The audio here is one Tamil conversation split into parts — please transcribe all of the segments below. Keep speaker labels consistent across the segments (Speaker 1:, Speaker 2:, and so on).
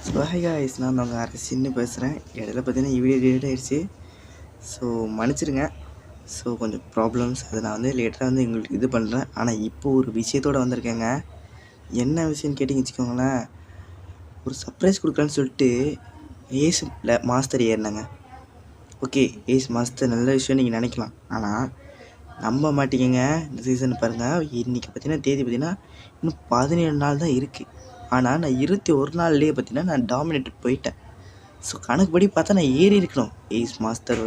Speaker 1: ஸோ ஹாய் காய்ஸ், நான் உங்கள் அரசின்னு பேசுகிறேன். இடையில பார்த்தீங்கன்னா வீடியோ டெலிட் ஆகிடுச்சு. ஸோ மன்னிச்சிடுங்க. ஸோ கொஞ்சம் ப்ராப்ளம்ஸ், அதை நான் வந்து லேட்டராக வந்து எங்களுக்கு இது பண்ணுறேன். ஆனால் இப்போது ஒரு விஷயத்தோடு வந்திருக்கேங்க. என்ன விஷயம்னு கேட்டிங்க வச்சுக்கோங்களேன். ஒரு சர்ப்ரைஸ் கொடுக்கலான்னு சொல்லிட்டு ஏஸ் மாஸ்டர் ஏறினாங்க. ஓகே, ஏஸ் மாஸ்டர் நல்ல விஷயம் நீங்கள் நினைக்கலாம். ஆனால் நம்ப மாட்டீங்க. இந்த சீசன் பாருங்கள், இன்றைக்கி பார்த்தீங்கன்னா தேதி பார்த்தீங்கன்னா இன்னும் 17 நாள் தான் இருக்குது. ஆனால் நான் 21 நாள்லேயே பார்த்தீங்கன்னா நான் டாமினேட்டர் போயிட்டேன். ஸோ கணக்குப்படி பார்த்தா நான் ஏறி இருக்கணும். ஏஸ் மாஸ்டர்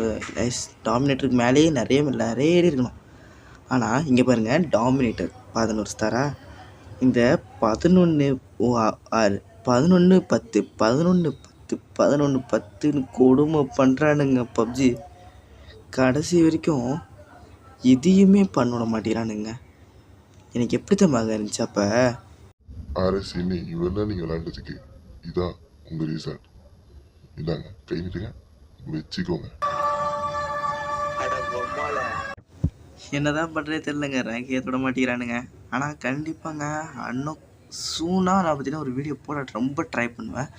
Speaker 1: டாமினேட்டருக்கு மேலேயே நிறைய ஏறி இருக்கணும். ஆனால் இங்கே பாருங்கள், டாமினேட்டர் 11 ஸ்டாரா, இந்த 11 6 11 10 11 10 11 10ன்னு கொடுமை பண்ணுறானுங்க பப்ஜி. கடைசி வரைக்கும் எதையுமே பண்ண விட மாட்டேங்கிறானுங்க. எனக்கு எப்படி தான் இருந்துச்சு அப்போ.
Speaker 2: அரசின்னு இவெல்லாம் நீங்கள் விளாண்டதுக்கு இதான் உங்கள் ரீசன். இதாங்க கை நீட்டுங்க, வச்சுக்கோங்க.
Speaker 1: என்னதான் பண்ணுறதே தெரிலங்க, ரேங்க் ஏற்ற விட மாட்டேங்கிறானுங்க. ஆனால் கண்டிப்பாங்க இன்னும் சூனாக நான் பார்த்தீங்கன்னா ஒரு வீடியோ போட ரொம்ப ட்ரை பண்ணுவேன்.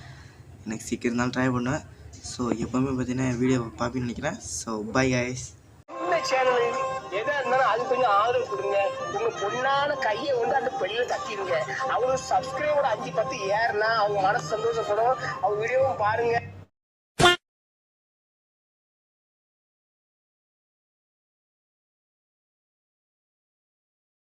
Speaker 1: எனக்கு சீக்கிரம் தான் ட்ரை பண்ணுவேன். ஸோ எப்போவுமே பார்த்தீங்கன்னா வீடியோ பார்ப்பேன்னு நினைக்கிறேன். So bye guys.
Speaker 3: இந்த சேனல் எதா இருந்தாலும் அது கொஞ்சம் ஆதரவு கொடுங்க. உங்க பொண்ணான கையை வந்து அந்த பெண்ணில தட்டிடுங்க. அவங்க சப்ஸ்கிரைபர் 5 10 ஏறுனா அவங்க மனசு சந்தோஷப்படும். அவங்க வீடியோவும் பாருங்க.